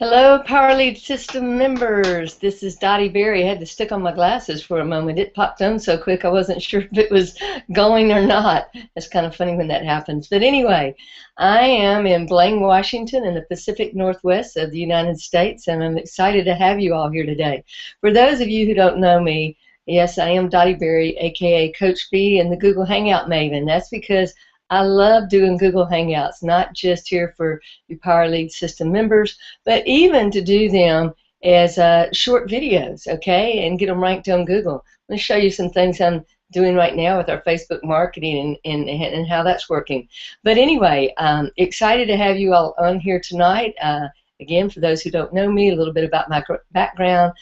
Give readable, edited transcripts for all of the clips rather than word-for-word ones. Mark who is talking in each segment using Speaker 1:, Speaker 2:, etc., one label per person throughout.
Speaker 1: Hello, PowerLead system members. This is Dottie Berry. I had to stick on my glasses for a moment. It popped on so quick I wasn't sure if it was going or not. It's kind of funny when that happens. But anyway, I am in Blaine, Washington in the Pacific Northwest of the United States, and I'm excited to have you all here today. For those of you who don't know me, yes, I am Dottie Berry, aka Coach B and the Google Hangout Maven. That's because I love doing Google Hangouts, not just here for you PowerLead system members, but even to do them as short videos, okay, and get them ranked on Google. I'm going to show you some things I'm doing right now with our Facebook marketing and how that's working. But anyway, excited to have you all on here tonight. Again, for those who don't know me, a little bit about my background.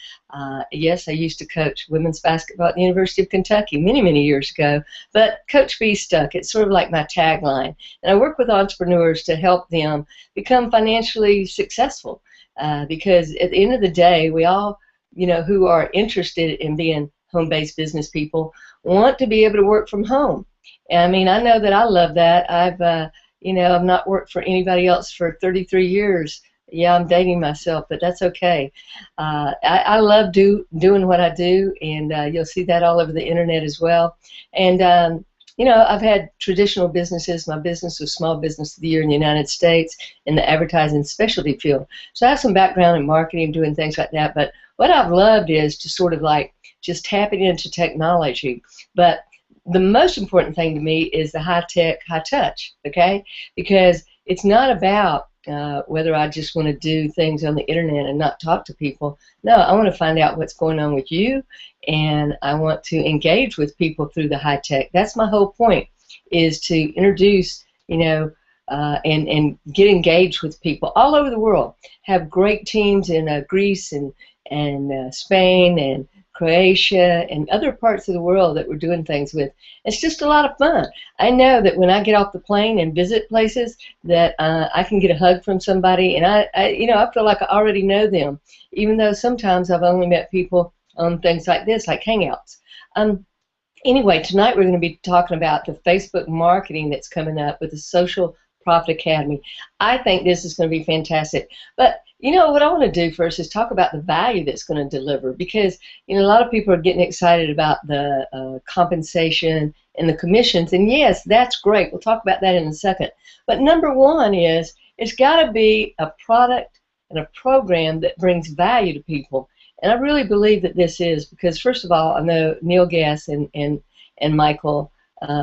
Speaker 1: Yes, I used to coach women's basketball at the University of Kentucky many, many years ago, but Coach B stuck. It's sort of like my tagline. And I work with entrepreneurs to help them become financially successful because at the end of the day, we all, who are interested in being home-based business people want to be able to work from home. And I mean, I know that I love that. I've not worked for anybody else for 33 years. Yeah, I'm dating myself, but that's okay. I love doing what I do, and you'll see that all over the internet as well. And, I've had traditional businesses. My business was Small Business of the Year in the United States in the advertising specialty field. So I have some background in marketing, doing things like that. But what I've loved is to sort of like just tapping into technology. But the most important thing to me is the high-tech, high-touch, okay? Because it's not about whether I just want to do things on the internet and not talk to people. No, I want to find out what's going on with you, and I want to engage with people through the high tech. That's my whole point, is to introduce, and get engaged with people all over the world. Have great teams in Greece and Spain and Croatia and other parts of the world that we're doing things with. It's just a lot of fun. I know that when I get off the plane and visit places that I can get a hug from somebody, and I feel like I already know them, even though sometimes I've only met people on things like this, like Hangouts. Anyway, tonight we're going to be talking about the Facebook marketing that's coming up with the Social Profit Academy. I think this is going to be fantastic. But what I want to do first is talk about the value that's going to deliver, because a lot of people are getting excited about the compensation and the commissions, and yes, that's great. We'll talk about that in a second. But number one is it's got to be a product and a program that brings value to people. And I really believe that this is, because first of all, I know Neil Gass and Michael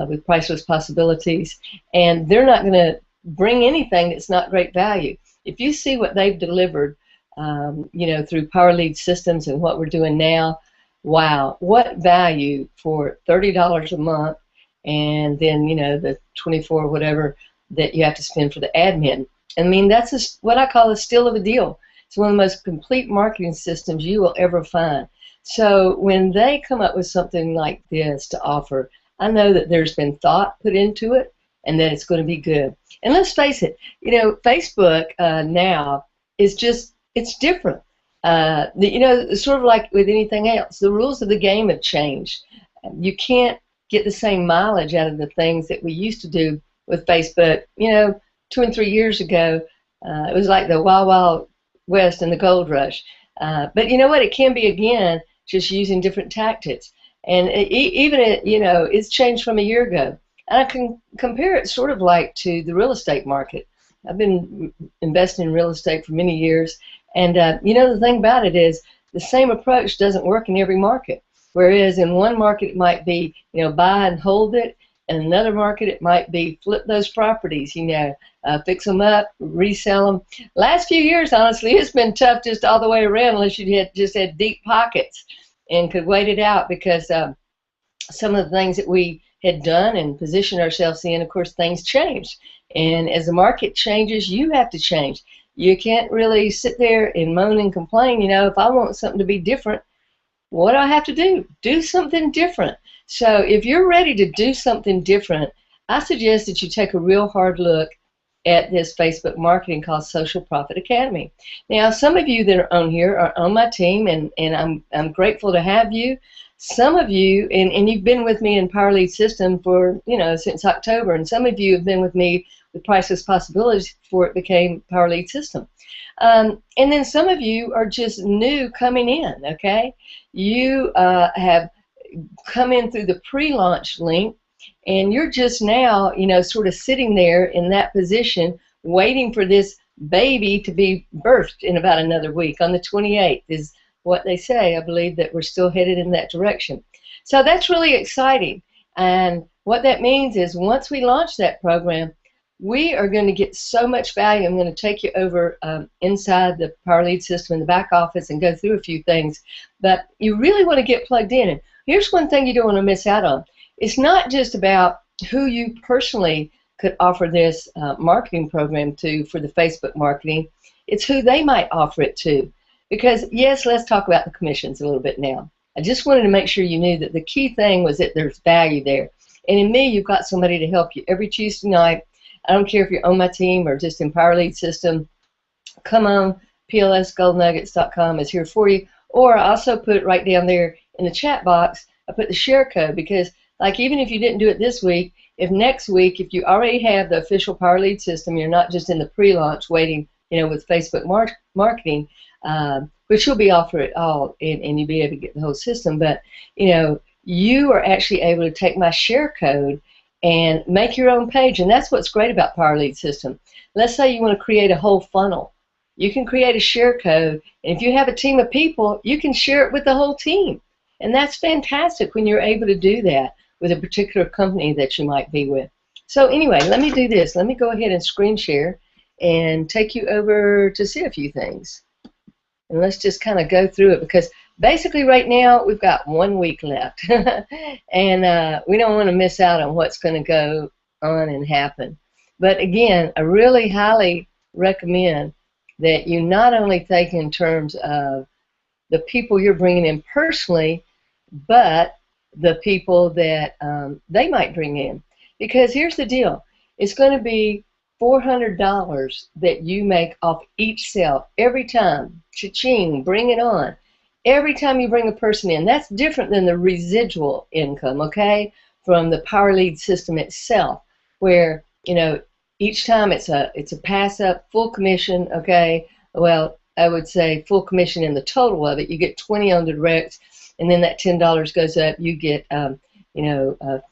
Speaker 1: with Priceless Possibilities, and they're not going to bring anything that's not great value. If you see what they've delivered, through PowerLead systems and what we're doing now, wow, what value for $30 a month, and then the 24 whatever that you have to spend for the admin. I mean, that's what I call a steal of a deal. It's one of the most complete marketing systems you will ever find. So when they come up with something like this to offer, I know that there's been thought put into it and that it's going to be good. And let's face it, Facebook now is just, it's different. Sort of like with anything else, the rules of the game have changed. You can't get the same mileage out of the things that we used to do with Facebook. 2 and 3 years ago, it was like the Wild Wild West and the gold rush. But you know what? It can be again, just using different tactics. And it's changed from a year ago. And I can compare it sort of like to the real estate market. I've been investing in real estate for many years, and the thing about it is the same approach doesn't work in every market. Whereas in one market it might be, buy and hold it, and another market it might be flip those properties, fix them up, resell them. Last few years, honestly, it's been tough just all the way around unless you had deep pockets and could wait it out, because some of the things that we had done and positioned ourselves in, of course, things changed. And as the market changes, you have to change. You can't really sit there and moan and complain. If I want something to be different, what do I have to do? Do something different. So if you're ready to do something different, I suggest that you take a real hard look at this Facebook marketing called Social Profit Academy. Now, some of you that are on here are on my team, and I'm grateful to have you. Some of you, and you've been with me in PowerLead System for, since October, and some of you have been with me the Priceless Possibilities before it became Power Lead System. And then some of you are just new coming in, okay? You have come in through the pre-launch link, and you're just now, you know, sort of sitting there in that position waiting for this baby to be birthed in about another week. On the 28th is what they say. I believe that we're still headed in that direction. So that's really exciting. And what that means is once we launch that program, we are going to get so much value. I'm going to take you over inside the Power Lead System in the back office and go through a few things. But you really want to get plugged in. And here's one thing you don't want to miss out on. It's not just about who you personally could offer this marketing program to for the Facebook marketing. It's who they might offer it to. Because, yes, let's talk about the commissions a little bit now. I just wanted to make sure you knew that the key thing was that there's value there. And in me, you've got somebody to help you every Tuesday night. I don't care if you're on my team or just in Power Lead System. Come on, plsgoldnuggets.com is here for you. Or I also put right down there in the chat box, I put the share code because, like, even if you didn't do it this week, if next week, if you already have the official Power Lead System, you're not just in the pre-launch waiting, you know, with Facebook marketing, which you'll be offered it all, and you'll be able to get the whole system. But, you know, you are actually able to take my share code and make your own page, and that's what's great about Power Lead System. Let's say you want to create a whole funnel. You can create a share code, and if you have a team of people, you can share it with the whole team. And that's fantastic when you're able to do that with a particular company that you might be with. So anyway, let me do this. Let me go ahead and screen share and take you over to see a few things. And let's just kind of go through it because basically right now we've got 1 week left. And we don't want to miss out on what's going to go on and happen. But again, I really highly recommend that you not only think in terms of the people you're bringing in personally, but the people that they might bring in. Because here's the deal. It's going to be $400 that you make off each sale every time. Cha-ching, bring it on. Every time you bring a person in. That's different than the residual income, okay, from the Power Lead System itself, where, you know, each time it's a pass-up, full commission, okay. Well, I would say full commission in the total of it. You get 20 on the directs, and then that $10 goes up. You get, 50%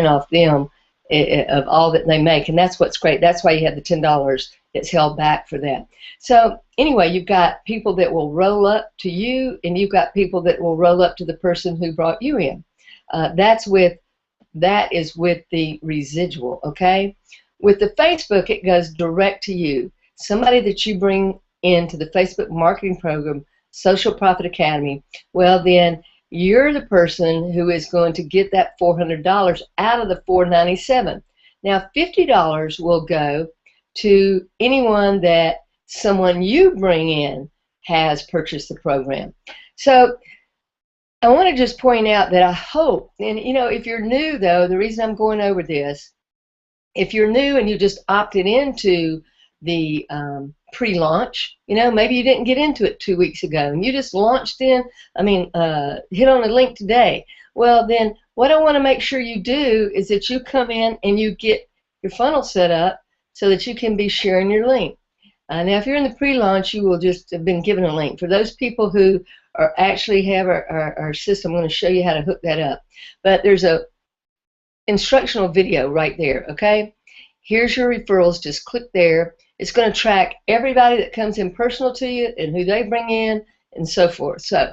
Speaker 1: off them of all that they make, and that's what's great. That's why you have the $10 that's held back for that. So anyway, you've got people that will roll up to you, and you've got people that will roll up to the person who brought you in. That is with the residual, okay? With the Facebook, it goes direct to you. Somebody that you bring into the Facebook marketing program, Social Profit Academy, well then you're the person who is going to get that $400 out of the $497. Now $50 will go to anyone that someone you bring in has purchased the program. So I want to just point out that I hope, and you know, if you're new though, the reason I'm going over this, if you're new and you just opted into the pre-launch, you know, maybe you didn't get into it 2 weeks ago and you just launched in, hit on a link today. Well, then what I want to make sure you do is that you come in and you get your funnel set up so that you can be sharing your link. Now, if you're in the pre-launch, you will just have been given a link. For those people who are actually have our system, I'm going to show you how to hook that up. But there's a instructional video right there, okay? Here's your referrals. Just click there. It's going to track everybody that comes in personal to you and who they bring in and so forth. So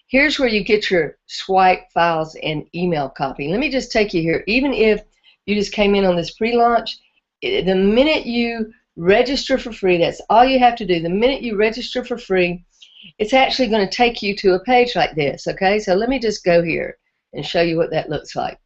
Speaker 1: here's where you get your swipe files and email copy. Let me just take you here. Even if you just came in on this pre-launch, the minute you register for free, that's all you have to do. The minute you register for free, it's actually going to take you to a page like this, okay? So let me just go here and show you what that looks like.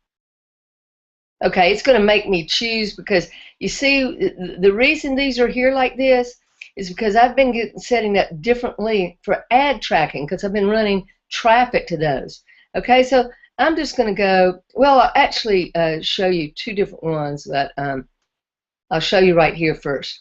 Speaker 1: Okay, it's going to make me choose because, you see, the reason these are here like this is because I've been setting up differently for ad tracking because I've been running traffic to those. Okay, so I'm just going to go, well, I'll actually show you two different ones, but I'll show you right here first.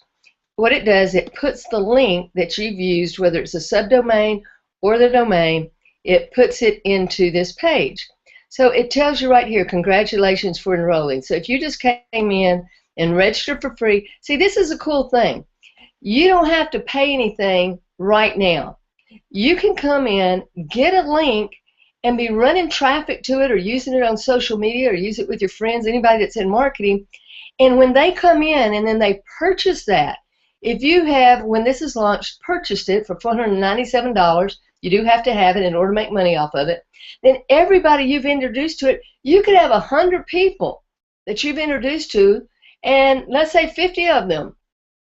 Speaker 1: What it does, it puts the link that you've used, whether it's a subdomain or the domain, it puts it into this page. So it tells you right here, congratulations for enrolling. So if you just came in and register for free. See, this is a cool thing. You don't have to pay anything right now. You can come in, get a link, and be running traffic to it or using it on social media or use it with your friends, anybody that's in marketing. And when they come in and then they purchase that, if you have, when this is launched, purchased it for $497, you do have to have it in order to make money off of it, then everybody you've introduced to it, you could have 100 people that you've introduced to, and let's say 50 of them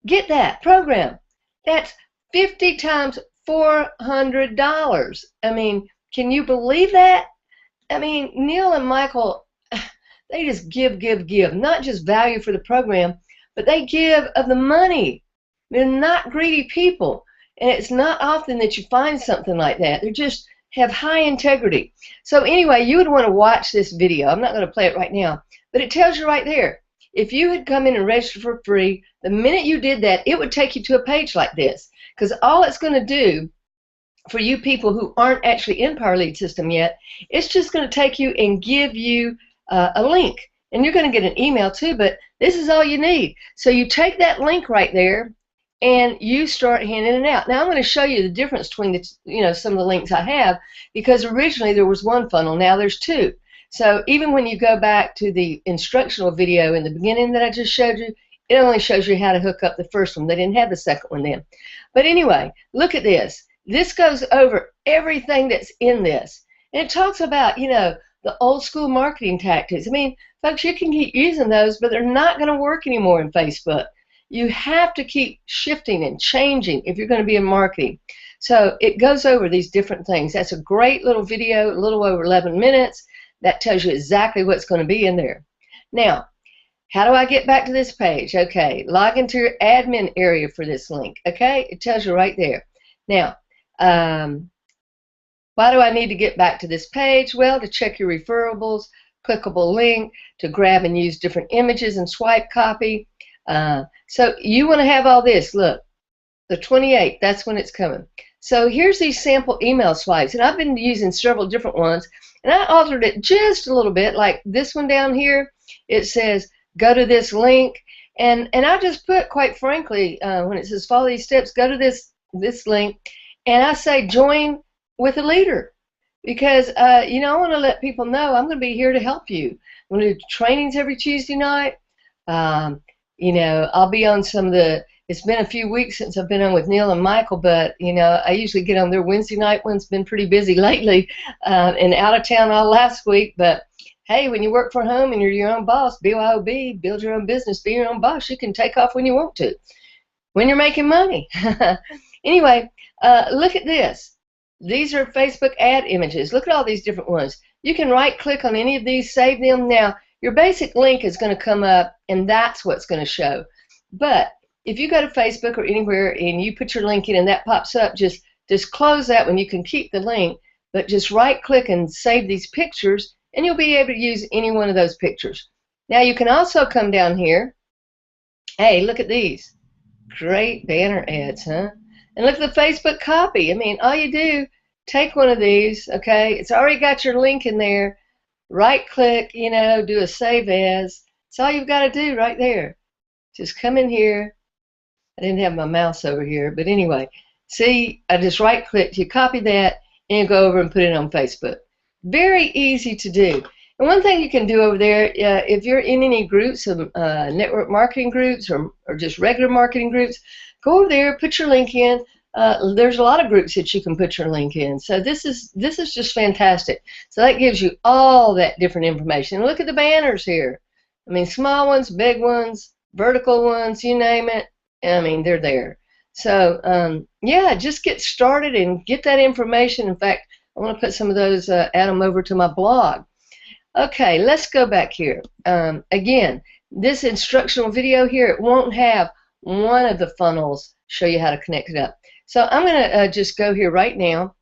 Speaker 1: get that program. That's 50 times $400. I mean, can you believe that? I mean, Neil and Michael, they just give, not just value for the program, but they give of the money. They're not greedy people, and it's not often that you find something like that. They just have high integrity. So anyway, you would want to watch this video. I'm not going to play it right now, but it tells you right there. If you had come in and registered for free, the minute you did that, it would take you to a page like this, because all it's going to do for you people who aren't actually in Power Lead System yet, it's just going to take you and give you a link, and you're going to get an email too, but this is all you need. So you take that link right there and you start handing it out. Now I'm going to show you the difference between the, some of the links I have, because originally there was one funnel, now there's two. So even when you go back to the instructional video in the beginning that I just showed you, it only shows you how to hook up the first one. They didn't have the second one then. But anyway, look at this. This goes over everything that's in this. And it talks about, the old school marketing tactics. I mean, folks, you can keep using those, but they're not going to work anymore in Facebook. You have to keep shifting and changing if you're going to be in marketing. So it goes over these different things. That's a great little video, a little over 11 minutes. That tells you exactly what's going to be in there. Now, how do I get back to this page? Okay, log into your admin area for this link. Okay, it tells you right there. Now, why do I need to get back to this page? Well, to check your referrals, clickable link, to grab and use different images and swipe copy. So you want to have all this. Look, the 28th, that's when it's coming. So here's these sample email swipes, and I've been using several different ones, and I altered it just a little bit. Like this one down here, it says go to this link, and I just put, quite frankly, when it says follow these steps, go to this link, and I say join with a leader, because I want to let people know I'm going to be here to help you. I'm going to do trainings every Tuesday night. I'll be on some of the, it's been a few weeks since I've been on with Neil and Michael, but, I usually get on their Wednesday night ones. Been pretty busy lately and out of town all last week. But, hey, when you work from home and you're your own boss, BYOB, build your own business, be your own boss, you can take off when you want to, when you're making money. Anyway, look at this. These are Facebook ad images. Look at all these different ones. You can right-click on any of these, save them. Now, your basic link is going to come up, and that's what's going to show. But if you go to Facebook or anywhere and you put your link in and that pops up, just close that one. You can keep the link, but just right-click and save these pictures, and you'll be able to use any one of those pictures. Now, you can also come down here. Hey, look at these. Great banner ads, huh? And look at the Facebook copy. I mean, all you do, take one of these, okay? It's already got your link in there. Right-click, do a save as. That's all you've got to do right there. Just come in here. I didn't have my mouse over here, but anyway, see, I just right-clicked. You copy that, and you go over and put it on Facebook. Very easy to do. And one thing you can do over there, if you're in any groups, network marketing groups or just regular marketing groups, go over there, put your link in. There's a lot of groups that you can put your link in. So this is just fantastic. So that gives you all that different information. Look at the banners here. I mean, small ones, big ones, vertical ones, you name it. I mean, they're there. So yeah, just get started and get that information. In fact, I want to put some of those, add them over to my blog. Okay, let's go back here. Again, this instructional video here, it won't have one of the funnels show you how to connect it up. So I'm going to just go here right now.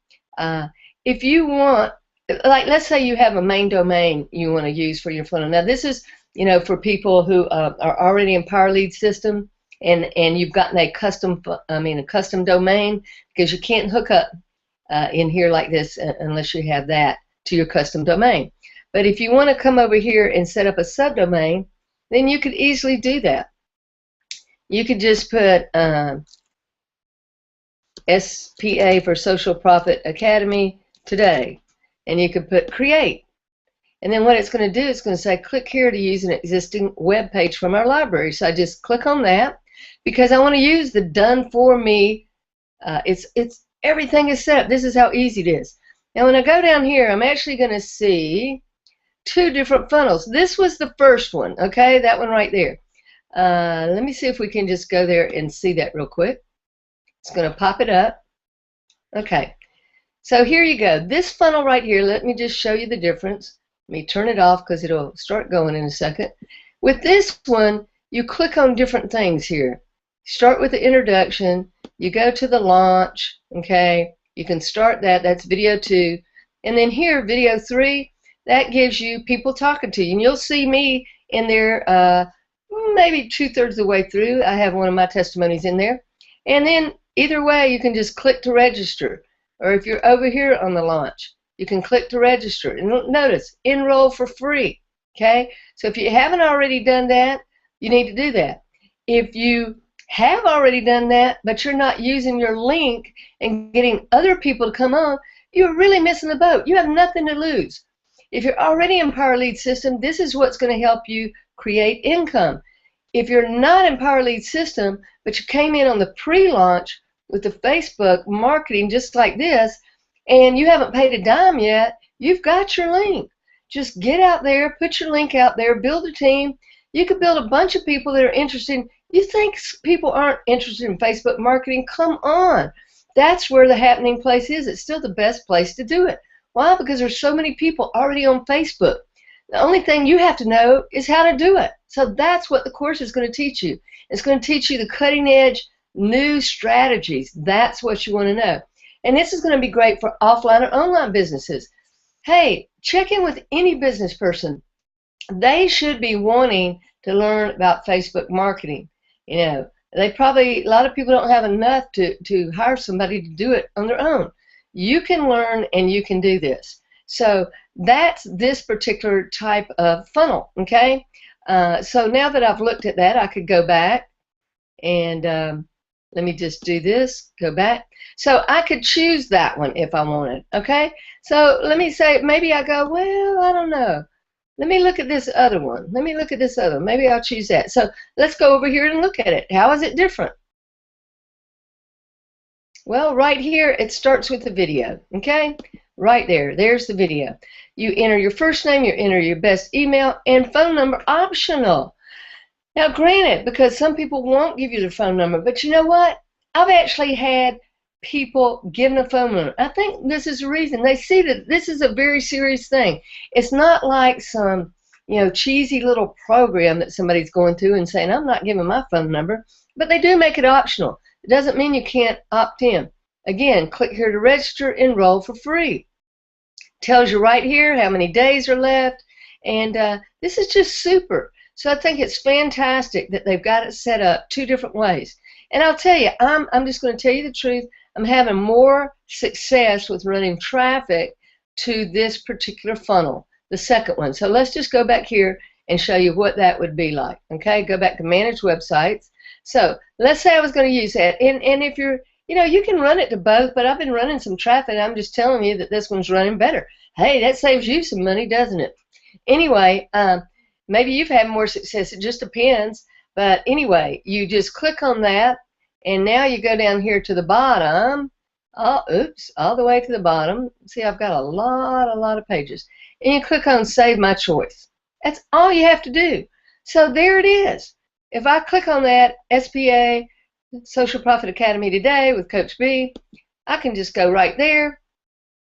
Speaker 1: If you want, like, let's say you have a main domain you want to use for your funnel. Now, this is, for people who are already in Power Lead System, and you've gotten a custom domain, because you can't hook up in here like this unless you have that to your custom domain. But if you want to come over here and set up a subdomain, then you could easily do that. You could just put SPA for Social Profit Academy today, and you could put create. And then what it's going to do, it's going to say click here to use an existing web page from our library. So I just click on that because I want to use the done for me. It's everything is set up. This is how easy it is. Now when I go down here, I'm actually going to see two different funnels. This was the first one, okay, that one right there. Let me see if we can just go there and see that real quick. It's going to pop it up. Okay, so here you go. This funnel right here, let me just show you the difference. Let me turn it off because it'll start going in a second. With this one, you click on different things here. Start with the introduction. You go to the launch, okay? You can start that. That's video 2. And then here, video 3, that gives you people talking to you. And you'll see me in there maybe 2/3 of the way through. I have one of my testimonies in there. And then either way, you can just click to register. Or if you're over here on the launch, you can click to register. And notice, enroll for free, okay? So if you haven't already done that, you need to do that. If you have already done that, but you're not using your link and getting other people to come on, you're really missing the boat. You have nothing to lose. If you're already in Power Lead System, this is what's going to help you create income. If you're not in Power Lead System, but you came in on the pre-launch with the Facebook marketing just like this, and you haven't paid a dime yet, you've got your link. Just get out there, put your link out there, build a team. You could build a bunch of people that are interested. You think people aren't interested in Facebook marketing? Come on. That's where the happening place is. It's still the best place to do it. Why? Because there's so many people already on Facebook. The only thing you have to know is how to do it. So that's what the course is going to teach you. It's going to teach you the cutting edge new strategies. That's what you want to know. And this is going to be great for offline or online businesses. Hey, check in with any business person. They should be wanting to learn about Facebook marketing. You know, they probably, a lot of people don't have enough to hire somebody to do it on their own. You can learn and you can do this. So that's this particular type of funnel, okay? So now that I've looked at that, I could go back and let me just do this, go back. So I could choose that one if I wanted, okay? So let me say, maybe I go, well, I don't know. Let me look at this other one. Let me look at this other one. Maybe I'll choose that. So let's go over here and look at it. How is it different? Well, right here, it starts with the video, okay? Right there, there's the video. You enter your first name, you enter your best email, and phone number optional. Now, granted, because some people won't give you their phone number, but you know what? I've actually had people give the phone number. I think this is the reason. They see that this is a very serious thing. It's not like some, you know, cheesy little program that somebody's going through and saying, I'm not giving my phone number, but they do make it optional. It doesn't mean you can't opt in. Again, click here to register, enroll for free. Tells you right here how many days are left, and this is just super. So I think it's fantastic that they've got it set up 2 different ways. And I'll tell you, I'm just going to tell you the truth. I'm having more success with running traffic to this particular funnel, the second one. So let's just go back here and show you what that would be like. Okay, go back to manage websites. So let's say I was going to use that, and if you're, you know, you can run it to both, but I've been running some traffic. I'm just telling you that this one's running better. Hey, that saves you some money, doesn't it? Anyway, maybe you've had more success. It just depends. But anyway, you just click on that, and now you go down here to the bottom. Oh, oops, all the way to the bottom. See, I've got a lot of pages. And you click on Save My Choice. That's all you have to do. So there it is. If I click on that, SPA, Social Profit Academy today with Coach B, I can just go right there,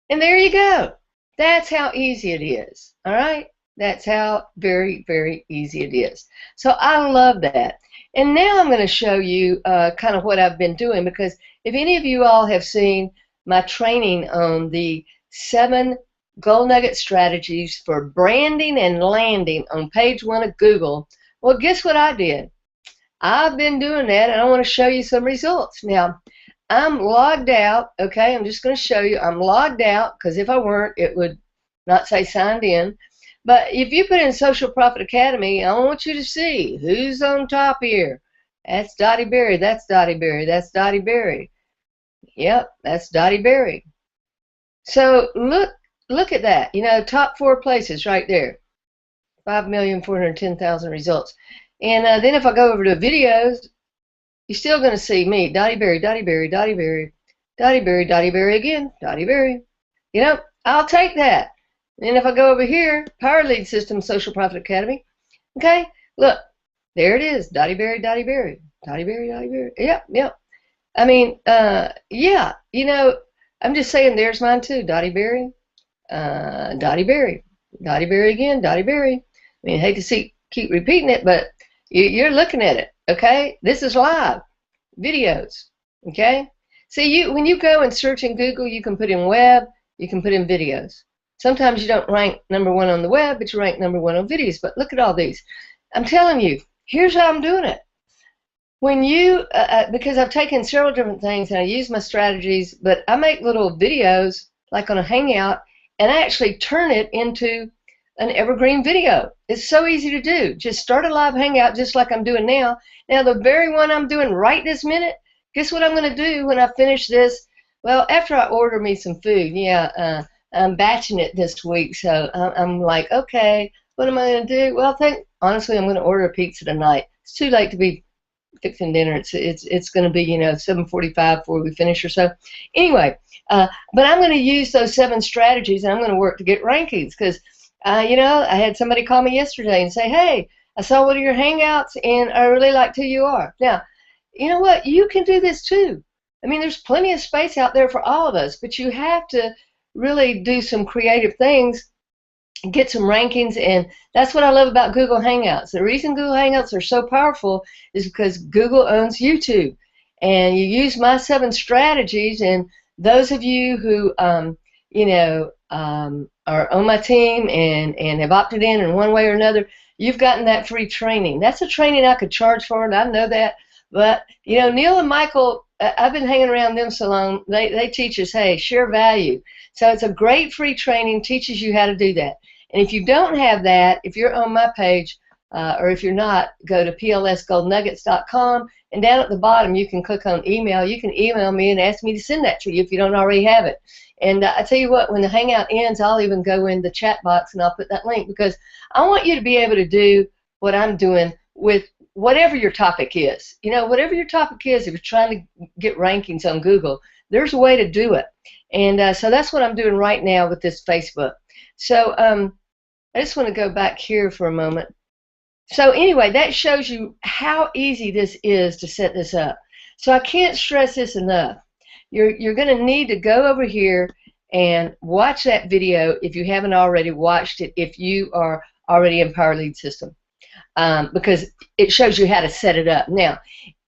Speaker 1: and there you go. That's how easy it is. All right? That's how very, very easy it is. So I love that. And now I'm going to show you kind of what I've been doing, because if any of you all have seen my training on the 7 Gold Nugget strategies for branding and landing on page 1 of Google, well, guess what I did? I've been doing that, and I want to show you some results. Now, I'm logged out, okay? I'm just going to show you. I'm logged out, because if I weren't, it would not say signed in. But if you put in Social Profit Academy, I want you to see who's on top here. That's Dottie Berry. That's Dottie Berry. That's Dottie Berry. Yep, that's Dottie Berry. So look at that. You know, top 4 places right there. 5,410,000 results. And then if I go over to videos, you're still going to see me, Dottie Berry, Dottie Berry, Dottie Berry, Dottie Berry, Dottie Berry again, Dottie Berry. You know, I'll take that. And if I go over here, Power Lead System Social Profit Academy, okay, look, there it is, Dottie Berry, Dottie Berry, Dottie Berry, Dottie Berry. Yep, yep. I mean, yeah, you know, I'm just saying there's mine too, Dottie Berry, Dottie Berry, Dottie Berry again, Dottie Berry. I mean, I hate to keep repeating it, but you're looking at it, okay? This is live videos, okay? See, when you go and search in Google, you can put in web, you can put in videos. Sometimes you don't rank #1 on the web, but you rank #1 on videos. But look at all these. I'm telling you, here's how I'm doing it. When you, because I've taken several different things and I use my strategies, but I make little videos like on a Hangout, and I actually turn it into an evergreen video. It's so easy to do. Just start a live Hangout just like I'm doing now. Now, the very one I'm doing right this minute, guess what I'm going to do when I finish this? Well, after I order me some food, yeah, I'm batching it this week, so I'm like, okay, what am I going to do? Well, honestly, I'm going to order a pizza tonight. It's too late to be fixing dinner. It's going to be, you know, 7:45 before we finish or so. Anyway, but I'm going to use those 7 strategies, and I'm going to work to get rankings because, you know, I had somebody call me yesterday and say, hey, I saw one of your Hangouts, and I really liked who you are. Now, you know what? You can do this too. I mean, there's plenty of space out there for all of us, but you have to really do some creative things, get some rankings, and that's what I love about Google Hangouts. The reason Google Hangouts are so powerful is because Google owns YouTube, and you use my 7 strategies, and those of you who, you know, are on my team and have opted in one way or another, you've gotten that free training. That's a training I could charge for, and I know that, but, you know, Neil and Michael, I've been hanging around them so long, they teach us, hey, share value. So it's a great free training, teaches you how to do that. And if you don't have that, if you're on my page, or if you're not, go to plsgoldnuggets.com, and down at the bottom you can click on email. You can email me and ask me to send that to you if you don't already have it. And I tell you what, when the Hangout ends, I'll even go in the chat box and I'll put that link, because I want you to be able to do what I'm doing with whatever your topic is. You know, whatever your topic is, if you're trying to get rankings on Google, there's a way to do it. And so that's what I'm doing right now with this Facebook. So I just want to go back here for a moment. So anyway, that shows you how easy this is to set this up. So I can't stress this enough. You're going to need to go over here and watch that video if you haven't already watched it, if you are already in Power Lead System, because it shows you how to set it up. Now,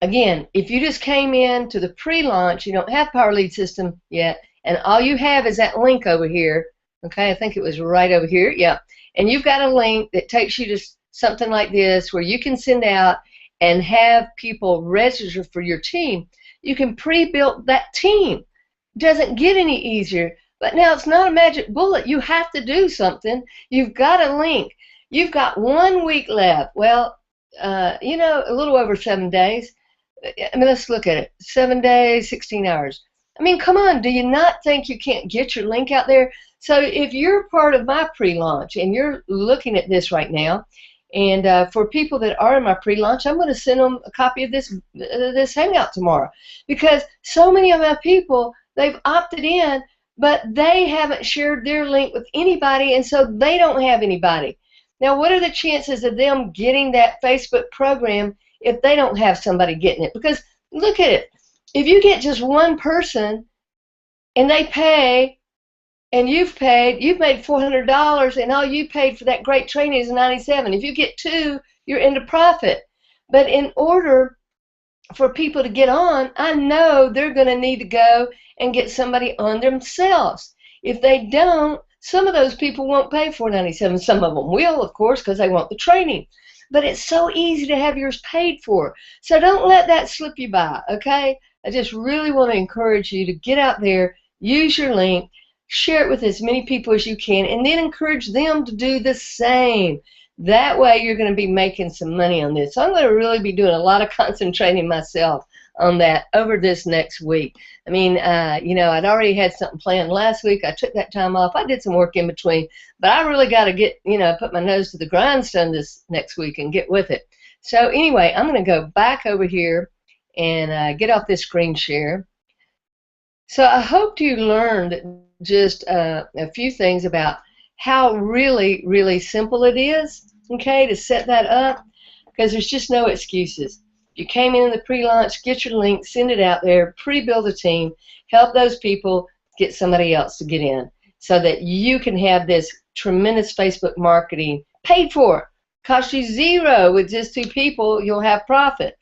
Speaker 1: again, if you just came in to the pre-launch, you don't have Power Lead System yet, and all you have is that link over here. Okay, I think it was right over here. Yeah, and you've got a link that takes you to something like this where you can send out and have people register for your team. You can pre-build that team. It doesn't get any easier. But now it's not a magic bullet. You have to do something. You've got a link. You've got 1 week left. Well, you know, a little over 7 days. I mean, let's look at it. 7 days, 16 hours. I mean, come on. Do you not think you can't get your link out there? So if you're part of my pre-launch and you're looking at this right now, and for people that are in my pre-launch, I'm going to send them a copy of this Hangout tomorrow, because so many of my people, they've opted in, but they haven't shared their link with anybody, and so they don't have anybody. Now, what are the chances of them getting that Facebook program if they don't have somebody getting it? Because look at it. If you get just one person and they pay, and you've made $400, and all you paid for that great training is $97. If you get 2, you're into profit. But in order for people to get on, I know they're going to need to go and get somebody on themselves. If they don't, some of those people won't pay $4.97. Some of them will, of course, because they want the training. But it's so easy to have yours paid for. So don't let that slip you by, okay? I just really want to encourage you to get out there, use your link, share it with as many people as you can, and then encourage them to do the same. That way you're going to be making some money on this. So I'm going to really be doing a lot of concentrating myself on that over this next week. I mean, you know, I'd already had something planned last week. I took that time off. I did some work in between, but I really got to get, you know, put my nose to the grindstone this next week and get with it. So anyway, I'm going to go back over here and get off this screen share. So I hope you learned just a few things about how really, really simple it is, okay, to set that up, because there's just no excuses. You came in the pre-launch, get your link, send it out there, pre-build a team, help those people, get somebody else to get in so that you can have this tremendous Facebook marketing paid for. Cost you zero. With just 2 people, you'll have profit.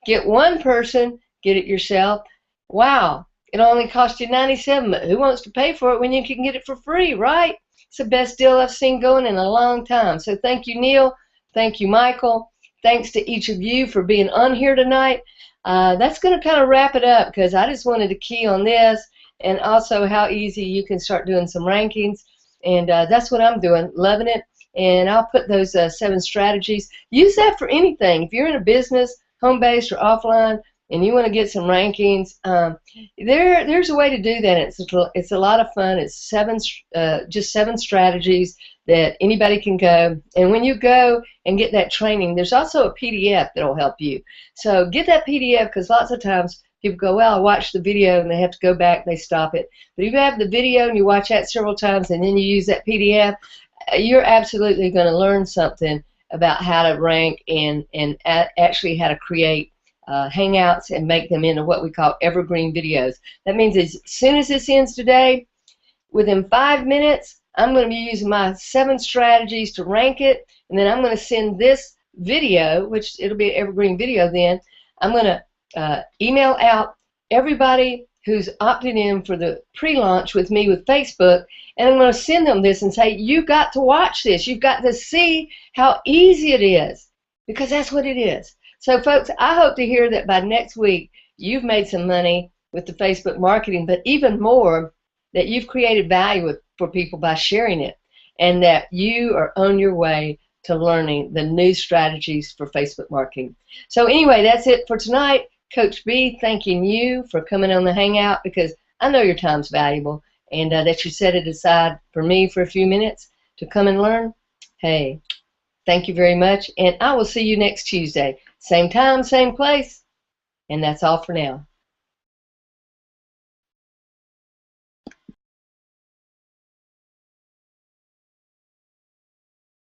Speaker 1: Get 1 person, get it yourself. Wow, it only cost you $97, but who wants to pay for it when you can get it for free, right? It's the best deal I've seen going in a long time. So thank you, Neil. Thank you, Michael. Thanks to each of you for being on here tonight. That's going to kind of wrap it up because I just wanted to key on this and also how easy you can start doing some rankings. And that's what I'm doing, loving it. And I'll put those 7 strategies. Use that for anything. If you're in a business, home-based or offline, and you want to get some rankings, there's a way to do that. It's a lot of fun. It's just 7 strategies that anybody can go. And when you go and get that training, there's also a PDF that will help you. So get that PDF, because lots of times people go, well, I watched the video, and they have to go back, they stop it. But if you have the video and you watch that several times and then you use that PDF, you're absolutely going to learn something about how to rank and actually how to create Hangouts and make them into what we call evergreen videos. That means as soon as this ends today, within 5 minutes, I'm going to be using my 7 strategies to rank it, and then I'm going to send this video, which it'll be an evergreen video then. I'm going to email out everybody who's opted in for the pre-launch with me with Facebook, and I'm going to send them this and say, you've got to watch this. You've got to see how easy it is, because that's what it is. So, folks, I hope to hear that by next week you've made some money with the Facebook marketing, but even more, that you've created value for people by sharing it, and that you are on your way to learning the new strategies for Facebook marketing. So anyway, that's it for tonight. Coach B, thanking you for coming on the Hangout, because I know your time's valuable, and that you set it aside for me for a few minutes to come and learn. Hey, thank you very much, and I will see you next Tuesday. Same time, same place, and that's all for now.